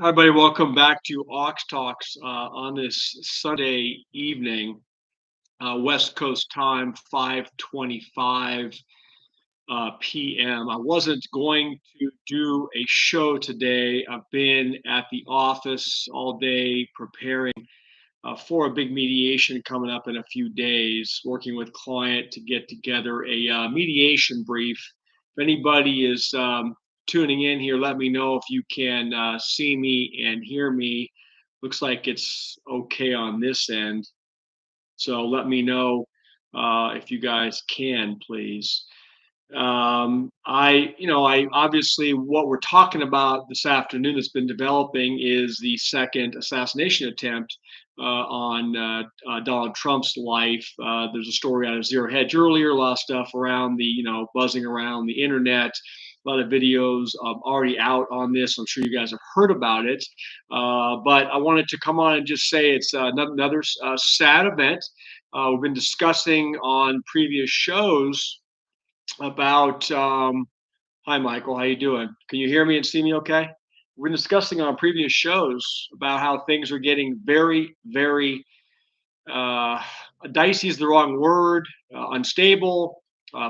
Hi, everybody. Welcome back to Ox Talks on this Sunday evening, West Coast time, 5:25 p.m. I wasn't going to do a show today. I've been at the office all day preparing for a big mediation coming up in a few days, working with client to get together a mediation brief. If anybody is tuning in here, let me know if you can see me and hear me. Looks like it's okay on this end. So let me know if you guys can, please. I obviously what we're talking about this afternoon that's been developing is the second assassination attempt on Donald Trump's life. There's a story out of Zero Hedge earlier, a lot of stuff around buzzing around the internet. A lot of videos already out on this. I'm sure you guys have heard about it. But I wanted to come on and just say it's another sad event. We've been discussing on previous shows about hi Michael, how you doing? Can you hear me and see me okay? We're discussing on previous shows about how things are getting very uh, dicey is the wrong word, unstable,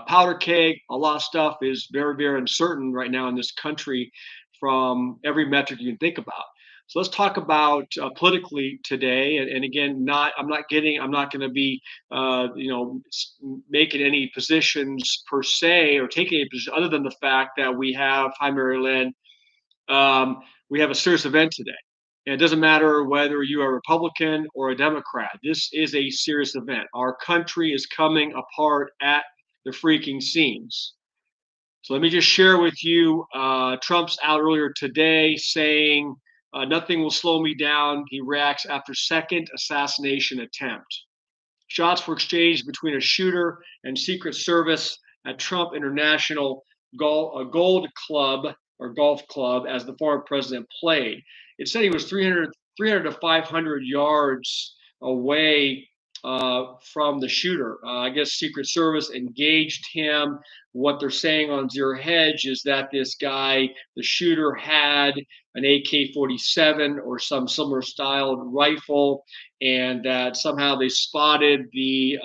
powder keg. A lot of stuff is very uncertain right now in this country from every metric you can think about. So let's talk about politically today. And again, I'm not going to be, making any positions per se or taking any position other than the fact that we have, hi, Mary Lynn, um, we have a serious event today. And it doesn't matter whether you are a Republican or a Democrat. This is a serious event. Our country is coming apart at the freaking seams. So let me just share with you Trump's out earlier today saying, nothing will slow me down. He reacts after second assassination attempt. Shots were exchanged between a shooter and Secret Service at Trump International Gold Club or Golf Club as the former president played. It said he was 300 to 500 yards away from the shooter. I guess Secret Service engaged him. What they're saying on Zero Hedge is that this guy, the shooter, had an AK-47 or some similar styled rifle, and that somehow they spotted the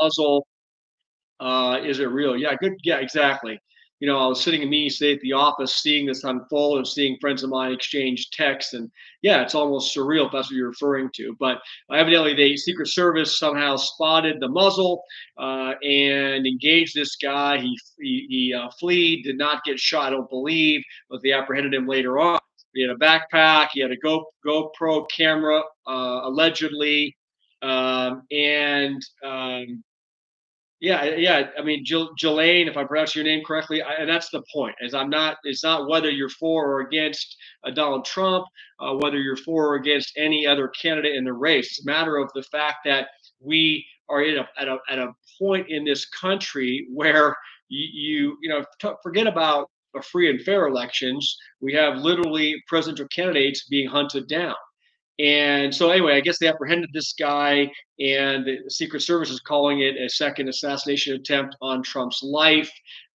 muzzle. Is it real? Yeah, good. Yeah, exactly. I was sitting in meetings today at the office, seeing this unfold and seeing friends of mine exchange texts, and yeah, it's almost surreal if that's what you're referring to. But evidently, the Secret Service somehow spotted the muzzle and engaged this guy. He fled, did not get shot, I don't believe, but they apprehended him later on. He had a backpack. He had a GoPro camera, allegedly, and yeah. I mean, Jelaine, if I pronounce your name correctly, and that's the point. Is I'm not. It's not whether you're for or against Donald Trump, whether you're for or against any other candidate in the race. It's a matter of the fact that we are at a point in this country where forget about free and fair elections. We have literally presidential candidates being hunted down. And so, anyway, I guess they apprehended this guy, and the Secret Service is calling it a second assassination attempt on Trump's life.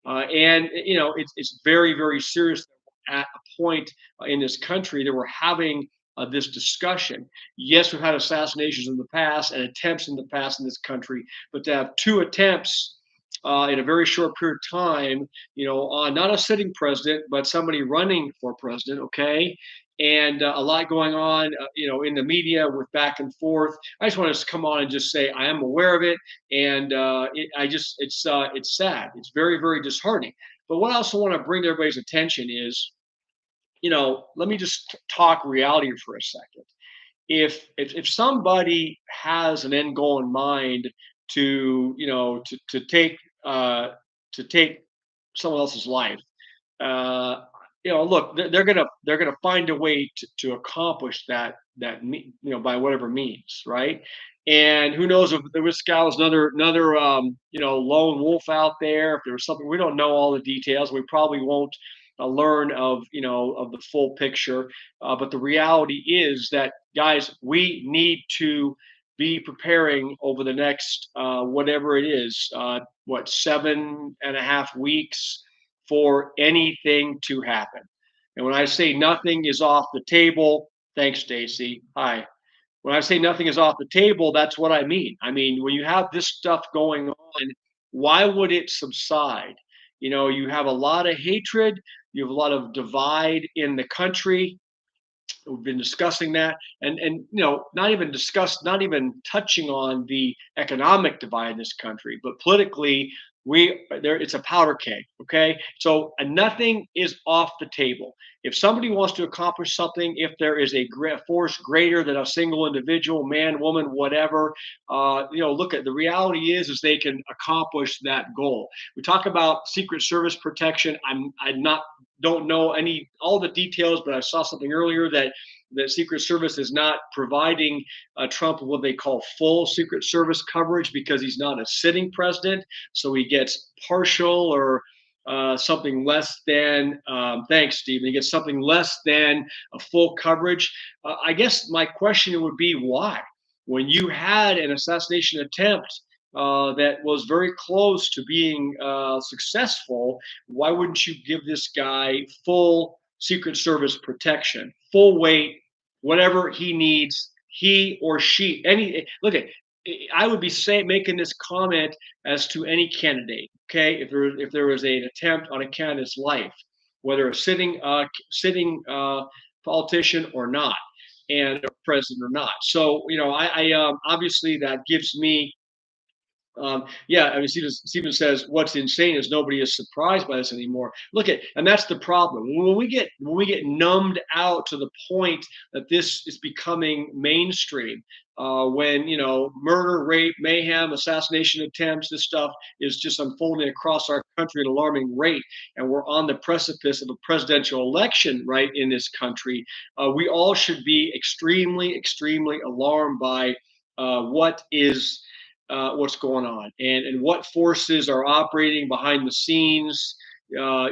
And it's very serious at a point in this country that we're having this discussion. Yes, we've had assassinations in the past and attempts in the past in this country, but to have two attempts in a very short period of time, on not a sitting president, but somebody running for president, okay? And a lot going on, in the media with back and forth. I just want to come on and just say I am aware of it, and it's sad. It's very disheartening. But what I also want to bring to everybody's attention is, let me just talk reality for a second. If somebody has an end goal in mind to to take uh, to take someone else's life, uh, look, they're gonna find a way to accomplish by whatever means, right? And who knows if this guy was another lone wolf out there, if there was something we don't know all the details, we probably won't learn of the full picture. But the reality is that, guys, we need to be preparing over the next whatever it is, 7.5 weeks for anything to happen. And when I say nothing is off the table, thanks, Stacy. Hi. When I say nothing is off the table, that's what I mean. I mean, when you have this stuff going on, why would it subside? You know, you have a lot of hatred, you have a lot of divide in the country. We've been discussing that, and not even touching on the economic divide in this country, but politically, we there it's a powder keg. Okay, so nothing is off the table. If somebody wants to accomplish something, if there is a force greater than a single individual, man, woman, whatever, look at the reality is they can accomplish that goal. We talk about Secret Service protection. I'm not don't know any all the details, but I saw something earlier that the Secret Service is not providing Trump what they call full Secret Service coverage because he's not a sitting president, so he gets partial or something less than. Thanks, Stephen. He gets something less than a full coverage. I guess my question would be why, when you had an assassination attempt that was very close to being successful, why wouldn't you give this guy full Secret Service protection, full weight, whatever he needs, he or she? Any look at. I would be saying making this comment as to any candidate. Okay, if there was an attempt on a candidate's life, whether a sitting politician or not, and a president or not. So I obviously that gives me yeah, I mean, Stephen says what's insane is nobody is surprised by this anymore. Look at, and that's the problem. When we get numbed out to the point that this is becoming mainstream, when murder, rape, mayhem, assassination attempts, this stuff is just unfolding across our country at an alarming rate, and we're on the precipice of a presidential election right in this country. We all should be extremely, extremely alarmed by what's going on and what forces are operating behind the scenes. Uh,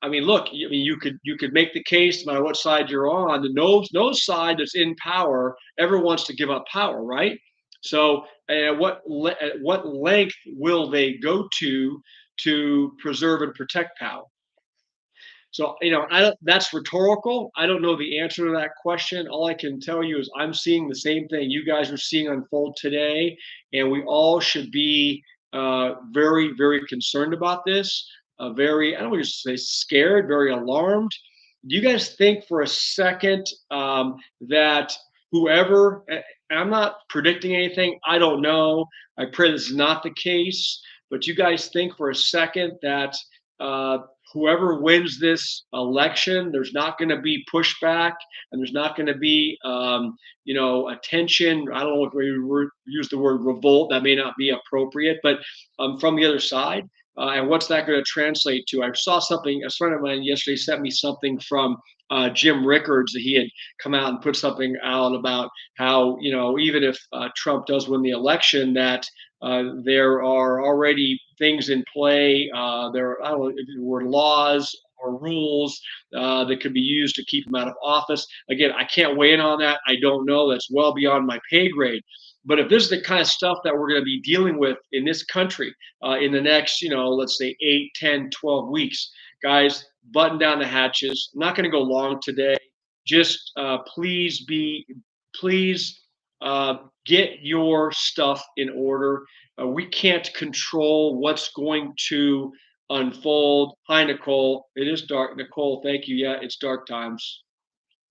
I mean, look. I mean, you could make the case, no matter what side you're on. The no side that's in power ever wants to give up power, right? So, at what length will they go to preserve and protect power? So, that's rhetorical. I don't know the answer to that question. All I can tell you is I'm seeing the same thing you guys are seeing unfold today, and we all should be very, very concerned about this. Very, I don't want to say scared, very alarmed. Do you guys think for a second that whoever, and I'm not predicting anything, I don't know. I pray this is not the case, but you guys think for a second that uh, whoever wins this election, there's not going to be pushback and there's not going to be, attention. I don't know if we use the word revolt. That may not be appropriate, but from the other side. And what's that going to translate to? I saw something, a friend of mine yesterday sent me something from Jim Rickards that he had come out and put something out about how, even if Trump does win the election, that there are already things in play. There, I don't know if the word laws or rules that could be used to keep him out of office. Again, I can't weigh in on that. I don't know. That's well beyond my pay grade. But if this is the kind of stuff that we're going to be dealing with in this country in the next, let's say 8, 10, 12 weeks, guys, button down the hatches. I'm not going to go long today. Just please get your stuff in order. We can't control what's going to unfold. Hi, Nicole. It is dark. Nicole, thank you. Yeah, it's dark times.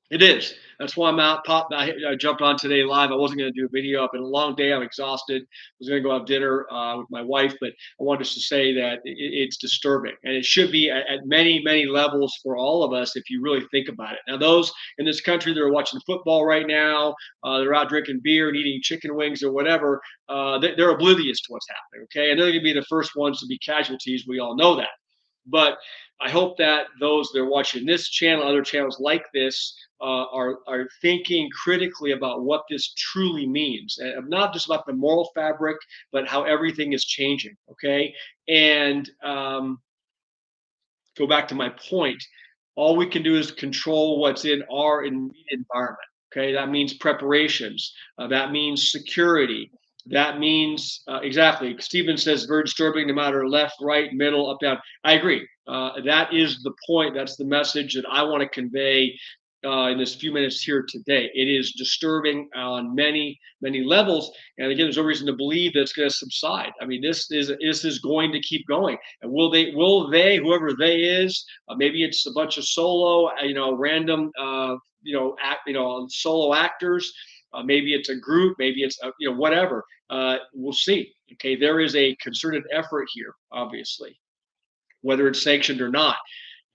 It is. That's why I'm out. I jumped on today live. I wasn't going to do a video. I've been a long day. I'm exhausted. I was going to go have dinner with my wife, but I wanted to say that it's disturbing, and it should be at many, many levels for all of us if you really think about it. Now, those in this country that are watching football right now, they're out drinking beer and eating chicken wings or whatever. They're oblivious to what's happening. Okay, and they're going to be the first ones to be casualties. We all know that, but I hope that those that are watching this channel, other channels like this, are thinking critically about what this truly means, and not just about the moral fabric, but how everything is changing. Okay, and go back to my point. All we can do is control what's in our immediate environment. Okay, that means preparations. That means security. that means exactly. Stephen says very disturbing, no matter left, right, middle, up, down. I agree. That is the point. That's the message that I want to convey in this few minutes here today. It is disturbing on many, many levels, and again, there's no reason to believe that it's going to subside. I mean, this is going to keep going. And will they? Will they? Whoever they is, maybe it's a bunch of solo, random, solo actors. Maybe it's a group, maybe it's whatever. We'll see. Okay, there is a concerted effort here, obviously, whether it's sanctioned or not.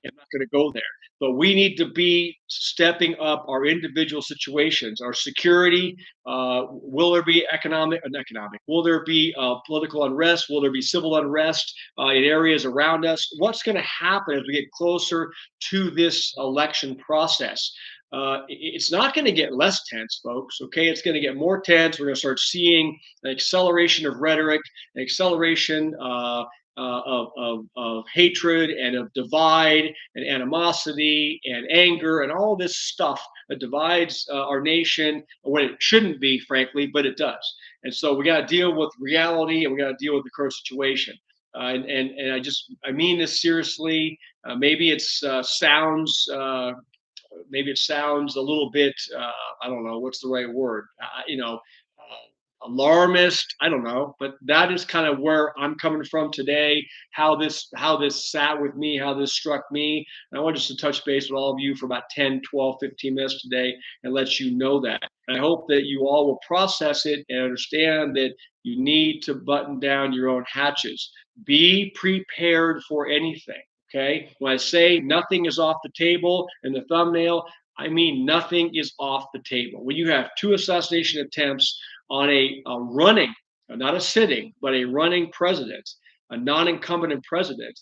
I'm not going to go there. But we need to be stepping up our individual situations, our security. Will there be economic? Will there be political unrest? Will there be civil unrest in areas around us? What's going to happen as we get closer to this election process? It's not going to get less tense, folks. Okay, it's going to get more tense. We're going to start seeing an acceleration of rhetoric, an acceleration of hatred and of divide and animosity and anger and all this stuff that divides our nation when it shouldn't be, frankly, but it does. And so we got to deal with reality and we got to deal with the current situation. And I mean this seriously. Maybe it's sounds maybe it sounds a little bit I don't know what's the right word, alarmist, I don't know, but that is kind of where I'm coming from today. How this sat with me, how this struck me, and I want just to touch base with all of you for about 10, 12, 15 minutes today and let you know that. And I hope that you all will process it and understand that you need to button down your own hatches. Be prepared for anything. Okay. When I say nothing is off the table in the thumbnail, I mean nothing is off the table. When you have two assassination attempts on a running, not a sitting, but a running president, a non-incumbent president,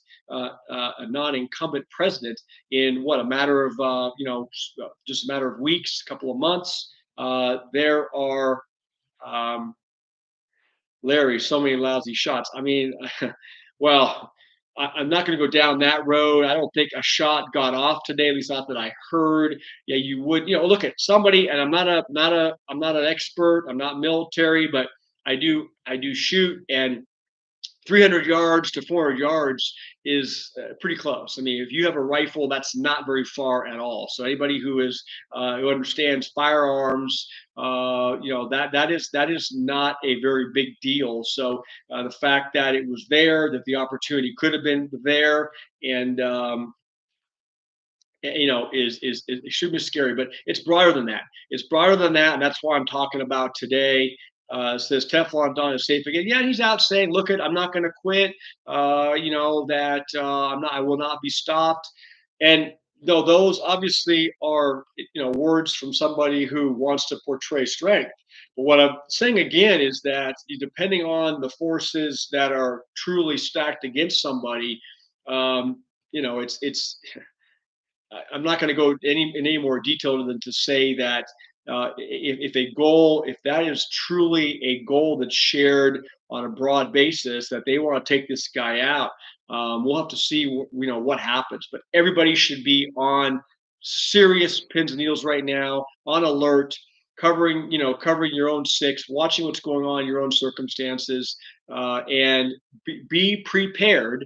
in what, a matter of just a matter of weeks, a couple of months. There are Larry, so many lousy shots. I mean, well, I'm not going to go down that road. I don't think a shot got off today, at least not that I heard. Yeah, you would, look at somebody, and I'm not an expert. I'm not military, but I do shoot, and 300 yards to 400 yards is pretty close. I mean, if you have a rifle, that's not very far at all. So anybody who understands firearms, that is not a very big deal. So the fact that it was there, that the opportunity could have been there, and is extremely scary. But it's broader than that. It's broader than that, and that's why I'm talking about today. Says Teflon Don is safe again. Yeah, he's out saying, "Look, I'm not going to quit. That I will not be stopped." And though those obviously are words from somebody who wants to portray strength. But what I'm saying again is that depending on the forces that are truly stacked against somebody, it's I'm not going to go in any more detail than to say that if that is truly a goal that's shared on a broad basis, that they want to take this guy out, we'll have to see what happens. But everybody should be on serious pins and needles right now, on alert, covering your own six, watching what's going on in your own circumstances, and be prepared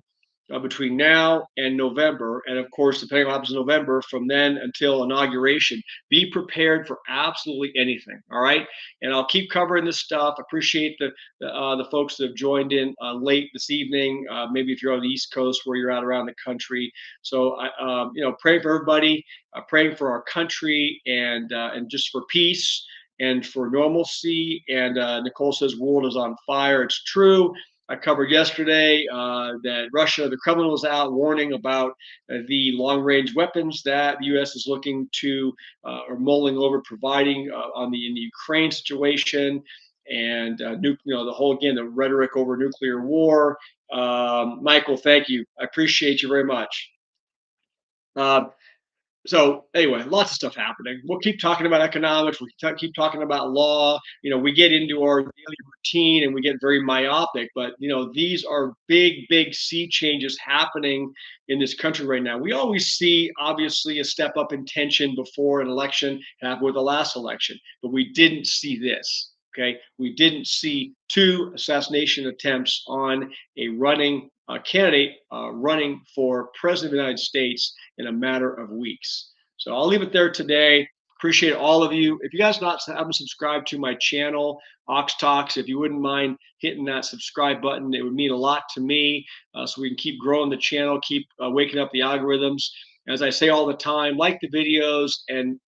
between now and November. And of course, depending on what happens in November, from then until inauguration, be prepared for absolutely anything. All right. And I'll keep covering this stuff. Appreciate the folks that have joined in late this evening. Maybe if you're on the East Coast where you're out around the country. So, praying for everybody, praying for our country, and just for peace and for normalcy. And Nicole says, world is on fire. It's true. I covered yesterday that Russia, the Kremlin was out warning about the long-range weapons that the U.S. is looking to or mulling over providing in the Ukraine situation, and the rhetoric over nuclear war. Michael, thank you. I appreciate you very much. Uh, so anyway, lots of stuff happening. We'll keep talking about economics. We'll keep talking about law. We get into our daily routine and we get very myopic. But these are big, big sea changes happening in this country right now. We always see, obviously, a step up in tension before an election happened with the last election, but we didn't see this. Okay, we didn't see two assassination attempts on a running candidate running for president of the United States in a matter of weeks. So I'll leave it there today. Appreciate all of you. If you guys not haven't subscribed to my channel, Ox Talks, if you wouldn't mind hitting that subscribe button, it would mean a lot to me. So we can keep growing the channel, keep waking up the algorithms. As I say all the time, like the videos and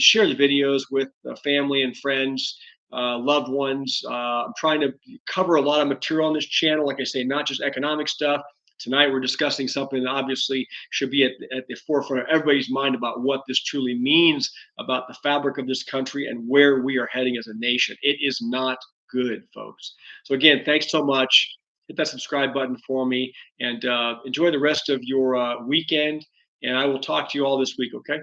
share the videos with family and friends, loved ones. I'm trying to cover a lot of material on this channel. Like I say, not just economic stuff. Tonight, we're discussing something that obviously should be at the forefront of everybody's mind about what this truly means about the fabric of this country and where we are heading as a nation. It is not good, folks. So, again, thanks so much. Hit that subscribe button for me and enjoy the rest of your weekend. And I will talk to you all this week, okay?